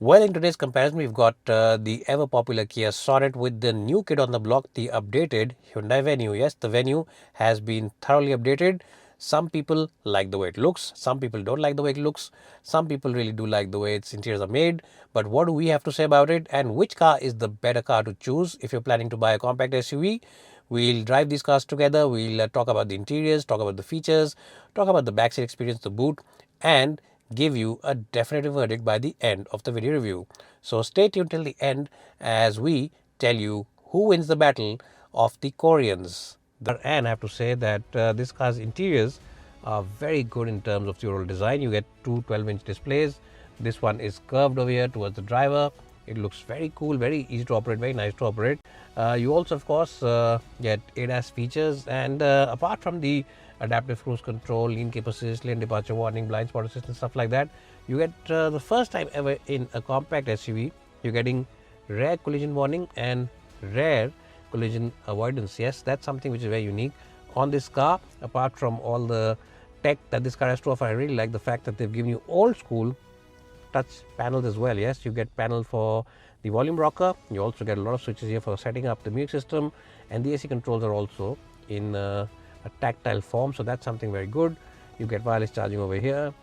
Well, in today's comparison, we've got the ever popular Kia Sonet with the new kid on the block, the updated Hyundai Venue. Yes, the Venue has been thoroughly updated. Some people like the way it looks, some people don't like the way it looks, some people really do like the way its interiors are made. But what do we have to say about it, and which car is the better car to choose if you're planning to buy a compact SUV? We'll drive these cars together. We'll talk about the interiors, talk about the features, talk about the backseat experience, the boot, and give you a definitive verdict by the end of the video review. So stay tuned till the end as we tell you who wins the battle of the Koreans. And I have to say that this car's interiors are very good in terms of the overall design. You get two 12-inch displays. This one is curved over here towards the driver. It looks very cool, very easy to operate, very nice to operate. You also, of course, get ADAS features, and apart from the adaptive cruise control, lane keep assist, lane departure warning, blind spot assist, and stuff like that, you get the first time ever in a compact SUV, you're getting rear collision warning and rear collision avoidance. Yes, that's something which is very unique on this car. Apart from all the tech that this car has to offer, I really like the fact that they've given you old school touch panels as well. Yes, you get panel for the volume rocker. You also get a lot of switches here for setting up the music system, and the AC controls are also in a tactile form, so that's something very good. You get wireless charging over here,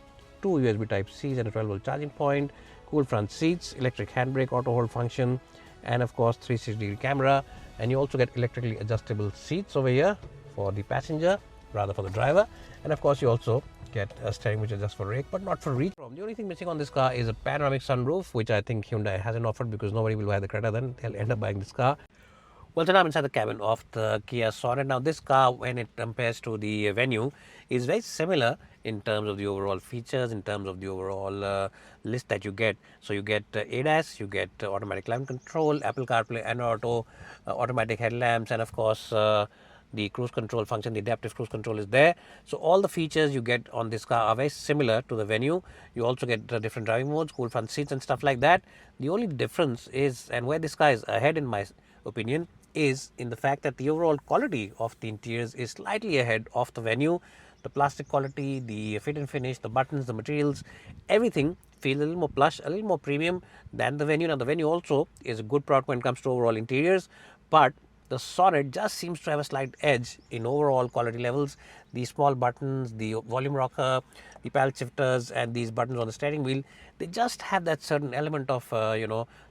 two USB type C's and a 12-volt charging point, cool front seats, electric handbrake, auto hold function, and of course 360-degree camera. And you also get electrically adjustable seats over here for the passenger, rather for the driver. And of course you also get a steering which is just for rake but not for reach. The only thing missing on this car is a panoramic sunroof, which I think Hyundai hasn't offered because nobody will buy the Creta, then they'll end up buying this car. Well, so now I'm inside the cabin of the Kia Sonet. Now this car, when it compares to the Venue, is very similar in terms of the overall features, in terms of the overall list that you get. So you get ADAS, you get automatic climate control, Apple CarPlay and Auto, automatic headlamps, and of course the cruise control function, the adaptive cruise control is there. So all the features you get on this car are very similar to the Venue. You also get different driving modes, cool front seats and stuff like that. The only difference is, and where this car is ahead in my opinion, is in the fact that the overall quality of the interiors is slightly ahead of the Venue. The plastic quality, the fit and finish, the buttons, the materials, everything feels a little more plush, a little more premium than the Venue. Now the Venue also is a good product when it comes to overall interiors, but the Sonet just seems to have a slight edge in overall quality levels. The small buttons, the volume rocker, the pallet shifters, and these buttons on the steering wheel, they just have that certain element of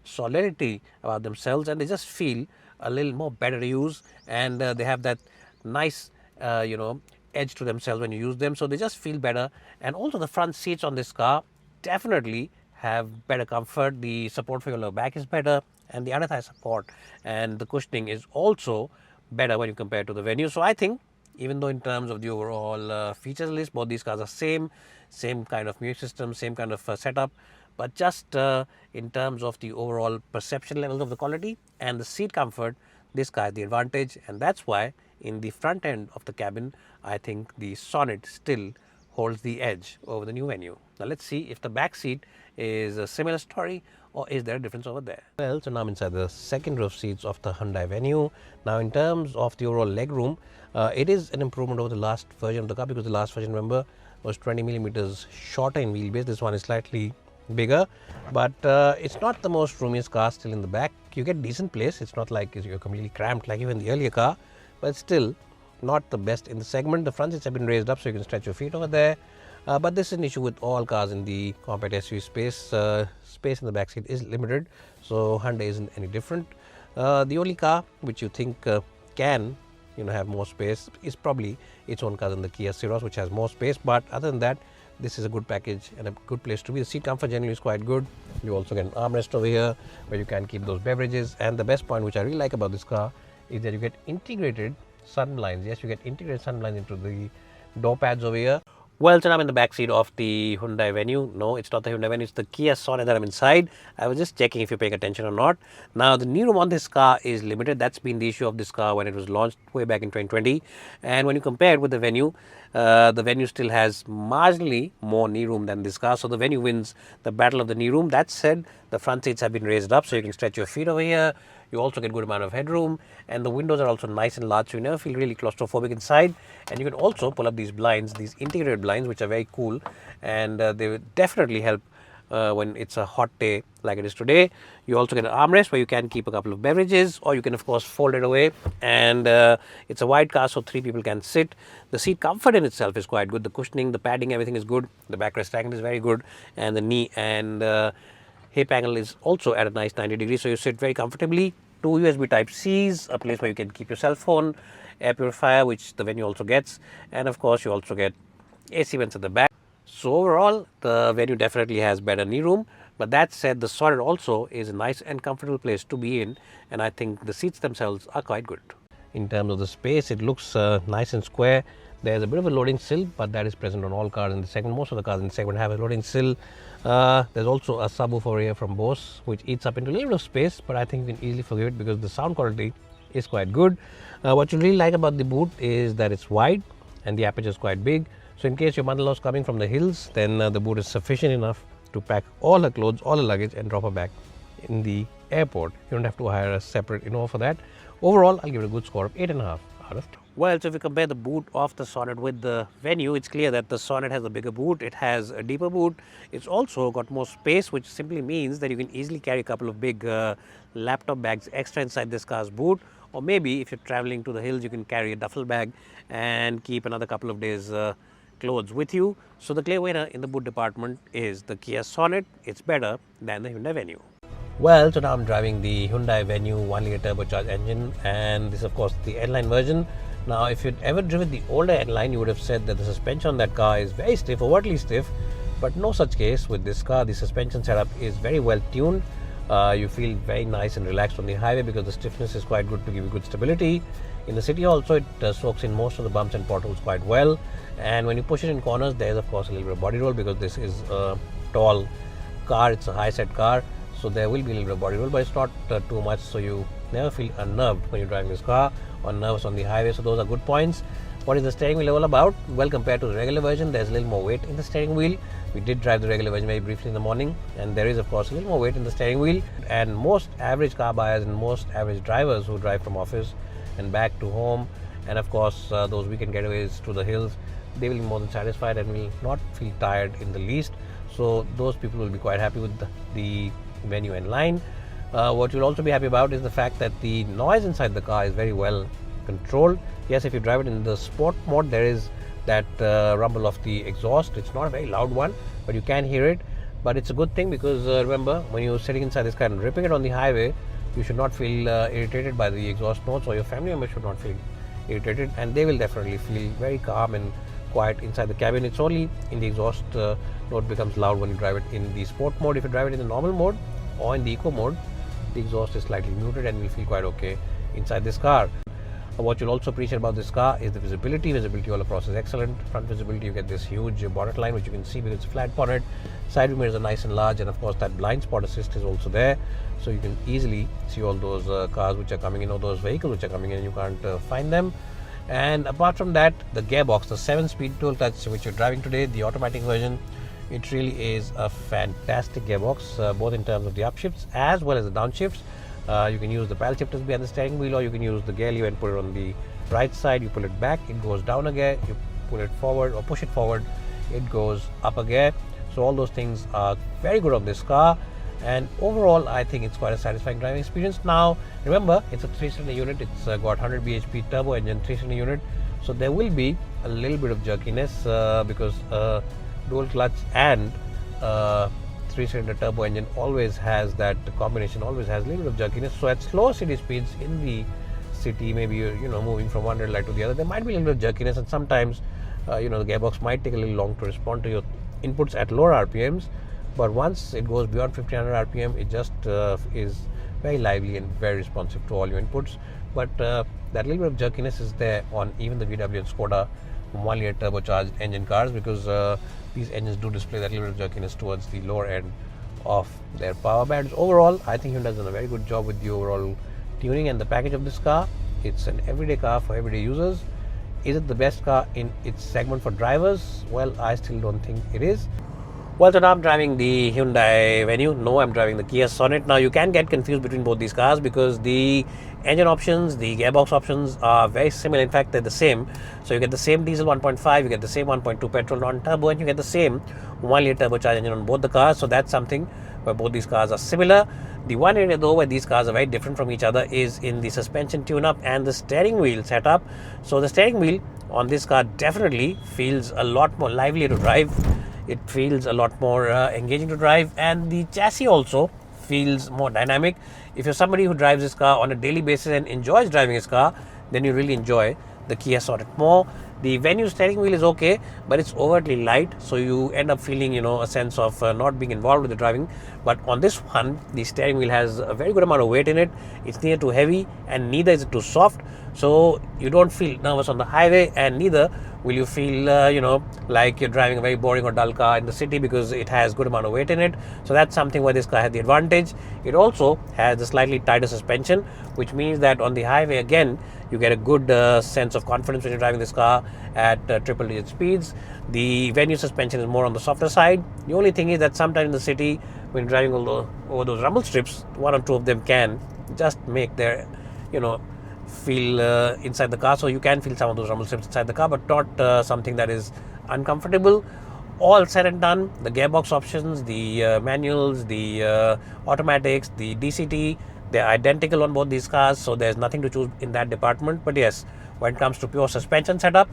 solidity about themselves, and they just feel a little more better to use, and they have that nice edge to themselves when you use them, so they just feel better. And also the front seats on this car definitely have better comfort. The support for your lower back is better, and the under thigh support and the cushioning is also better when you compare to the Venue. So I think, even though in terms of the overall features list, both these cars are same kind of music system, same kind of setup, but just in terms of the overall perception levels of the quality and the seat comfort, this car has the advantage. And that's why in the front end of the cabin, I think the Sonet still holds the edge over the new Venue. Now let's see if the back seat is a similar story, or is there a difference over there? Well, so now I'm inside the second row of seats of the Hyundai Venue. Now in terms of the overall leg room, it is an improvement over the last version of the car, because the last version, remember, was 20 millimeters shorter in wheelbase. This one is slightly bigger, but it's not the most roomiest car still in the back. You get decent place. It's not like you're completely cramped like even the earlier car, but still not the best in the segment. The front seats have been raised up so you can stretch your feet over there. But this is an issue with all cars in the compact SUV space. Space in the back seat is limited, so Hyundai isn't any different. The only car which you think can have more space is probably its own cousin, the Kia Ceros, which has more space. But other than that, this is a good package and a good place to be. The seat comfort generally is quite good. You also get an armrest over here where you can keep those beverages. And the best point, which I really like about this car, is that you get integrated sun blinds. Yes, you get integrated sun blinds into the door pads over here. Well, so I'm in the back seat of the Hyundai Venue. No, it's not the Hyundai Venue, it's the Kia Sonet that I'm inside. I was just checking if you're paying attention or not. Now, the knee room on this car is limited. That's been the issue of this car when it was launched way back in 2020. And when you compare it with the Venue still has marginally more knee room than this car. So the Venue wins the battle of the knee room. That said, the front seats have been raised up so you can stretch your feet over here. You also get a good amount of headroom, and the windows are also nice and large, so you never feel really claustrophobic inside. And you can also pull up these blinds, these integrated blinds, which are very cool, and they will definitely help when it's a hot day like it is today. You also get an armrest where you can keep a couple of beverages, or you can of course fold it away, and it's a wide car, so 3 people can sit. The seat comfort in itself is quite good. The cushioning, the padding, everything is good. The backrest angle is very good, and the knee and hip angle is also at a nice 90 degrees, so you sit very comfortably. 2 USB Type Cs, a place where you can keep your cell phone, air purifier, which the Venue also gets, and of course you also get AC vents at the back. So overall, the Venue definitely has better knee room. But that said, the Sonet also is a nice and comfortable place to be in, and I think the seats themselves are quite good. In terms of the space, it looks nice and square. There's a bit of a loading sill, but that is present on all cars in the segment. Most of the cars in the segment have a loading sill. There's also a subwoofer here from Bose, which eats up into a little bit of space, but I think you can easily forgive it because the sound quality is quite good. What you really like about the boot is that it's wide and the aperture is quite big. So in case your mother-in-law is coming from the hills, then the boot is sufficient enough to pack all her clothes, all her luggage, and drop her back in the airport. You don't have to hire a separate Innova for that. Overall, I'll give it a good score of 8.5 out of 10. Well, so if you compare the boot of the Sonet with the Venue, it's clear that the Sonet has a bigger boot, it has a deeper boot, it's also got more space, which simply means that you can easily carry a couple of big laptop bags extra inside this car's boot, or maybe if you're traveling to the hills, you can carry a duffel bag and keep another couple of days clothes with you. So the clear winner in the boot department is the Kia Sonet. It's better than the Hyundai Venue. Well, so now I'm driving the Hyundai Venue 1-litre turbocharged engine, and this is of course the N-Line version. Now, if you'd ever driven the older N-Line, you would have said that the suspension on that car is very stiff, overtly stiff, but no such case with this car. The suspension setup is very well tuned. You feel very nice and relaxed on the highway because the stiffness is quite good to give you good stability. In the city also, it soaks in most of the bumps and potholes quite well, and when you push it in corners, there is of course a little bit of body roll because this is a tall car, it's a high set car, so there will be a little bit of body roll, but it's not too much, so you never feel unnerved when you're driving this car or nervous on the highway. So those are good points. What is the steering wheel all about? Well, compared to the regular version, there's a little more weight in the steering wheel. We did drive the regular version very briefly in the morning, and there is of course a little more weight in the steering wheel, and most average car buyers and most average drivers who drive from office and back to home, and of course those weekend getaways to the hills, they will be more than satisfied and will not feel tired in the least. So those people will be quite happy with the Venue N-Line. What you'll also be happy about is the fact that the noise inside the car is very well controlled. Yes, if you drive it in the sport mode, there is that rumble of the exhaust. It's not a very loud one, but you can hear it. But it's a good thing because remember, when you're sitting inside this car and ripping it on the highway, you should not feel irritated by the exhaust notes, or your family members should not feel irritated, and they will definitely feel very calm and quiet inside the cabin. It's only in the exhaust note becomes loud when you drive it in the sport mode. If you drive it in the normal mode or in the eco mode, the exhaust is slightly muted and will feel quite okay inside this car. What you'll also appreciate about this car is the visibility. Visibility all across is excellent. Front visibility, you get this huge bonnet line, which you can see because it's a flat bonnet. Side view mirrors are nice and large, and of course that blind spot assist is also there, so you can easily see all those cars which are coming in, or those vehicles which are coming in, and you can't find them. And apart from that, the gearbox, the 7-speed dual clutch which you're driving today, the automatic version, it really is a fantastic gearbox, both in terms of the upshifts as well as the downshifts. You can use the paddle shifters behind the steering wheel, or you can use the gear lever and put it on the right side. You pull it back, it goes down a gear. You pull it forward or push it forward, it goes up a gear. So all those things are very good on this car, and overall I think it's quite a satisfying driving experience. Now remember, it's a 3-cylinder unit. It's got 100 bhp turbo engine, 3-cylinder unit, so there will be a little bit of jerkiness because dual clutch and 3-cylinder turbo engine always has that combination, always has a little bit of jerkiness. So at slow city speeds in the city, maybe you're moving from one red light to the other, there might be a little bit of jerkiness, and sometimes the gearbox might take a little long to respond to your inputs at lower RPMs. But once it goes beyond 1500 RPM, it just is very lively and very responsive to all your inputs. But that little bit of jerkiness is there on even the VW and Skoda 1-liter turbocharged engine cars, because these engines do display that little bit of jerkiness towards the lower end of their power bands. Overall, I think Hyundai has done a very good job with the overall tuning and the package of this car. It's an everyday car for everyday users. Is it the best car in its segment for drivers? Well, I still don't think it is. Well, so now I'm driving the Hyundai Venue. No, I'm driving the Kia Sonet. Now, you can get confused between both these cars because the engine options, the gearbox options are very similar. In fact, they're the same. So, you get the same diesel 1.5, you get the same 1.2 petrol non-turbo, and you get the same 1-liter turbocharged engine on both the cars. So, that's something where both these cars are similar. The one area, though, where these cars are very different from each other is in the suspension tune-up and the steering wheel setup. So, the steering wheel on this car definitely feels a lot more lively to drive. It feels a lot more engaging to drive, and the chassis also feels more dynamic. If you're somebody who drives this car on a daily basis and enjoys driving his car, then you really enjoy the Kia Sonet more. The Venue steering wheel is okay, but it's overtly light, so you end up feeling, a sense of not being involved with the driving. But on this one, the steering wheel has a very good amount of weight in it. It's neither too heavy and neither is it too soft, so you don't feel nervous on the highway, and neither will you feel like you're driving a very boring or dull car in the city, because it has good amount of weight in it. So that's something where this car has the advantage. It also has a slightly tighter suspension, which means that on the highway, again, you get a good sense of confidence when you're driving this car at triple digit speeds. The Venue suspension is more on the softer side. The only thing is that sometimes in the city, when you're driving over those rumble strips, one or two of them can just make their feel inside the car. So you can feel some of those rumble strips inside the car, but not something that is uncomfortable. All said and done, the gearbox options, the manuals, the automatics, the DCT, they're identical on both these cars, so there's nothing to choose in that department. But yes, when it comes to pure suspension setup,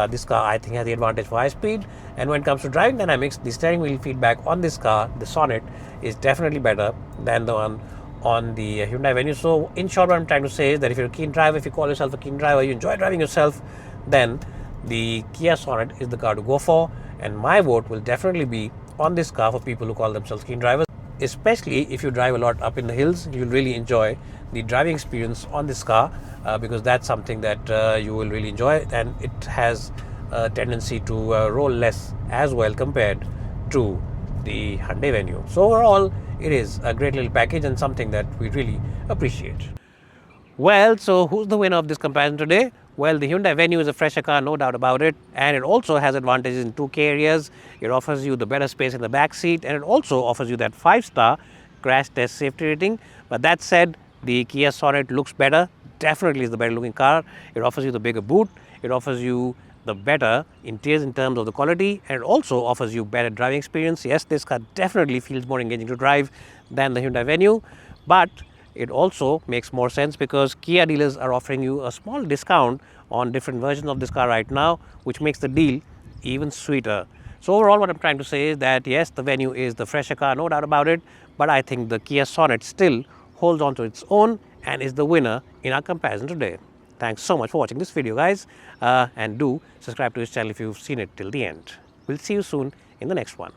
this car I think has the advantage for high speed. And when it comes to driving dynamics, the steering wheel feedback on this car, the Sonet, is definitely better than the one on the Hyundai Venue. So in short, what I'm trying to say is that if you're a keen driver, if you call yourself a keen driver, you enjoy driving yourself, then the Kia Sonet is the car to go for. And my vote will definitely be on this car for people who call themselves keen drivers. Especially if you drive a lot up in the hills, you'll really enjoy the driving experience on this car, because that's something that you will really enjoy, and it has a tendency to roll less as well compared to the Hyundai Venue. So overall, it is a great little package and something that we really appreciate. Well, so who's the winner of this comparison today? Well, the Hyundai Venue is a fresher car, no doubt about it, and it also has advantages in two key areas. It offers you the better space in the back seat, and it also offers you that 5-star crash test safety rating. But that said, the Kia Sonet looks better, definitely is the better looking car. It offers you the bigger boot, it offers you the better interiors in terms of the quality, and it also offers you better driving experience. Yes, this car definitely feels more engaging to drive than the Hyundai Venue, but it also makes more sense because Kia dealers are offering you a small discount on different versions of this car right now, which makes the deal even sweeter. So overall, what I'm trying to say is that yes, the Venue is the fresher car, no doubt about it, but I think the Kia Sonet still holds on to its own and is the winner in our comparison today. Thanks so much for watching this video, guys, and do subscribe to this channel if you've seen it till the end. We'll see you soon in the next one.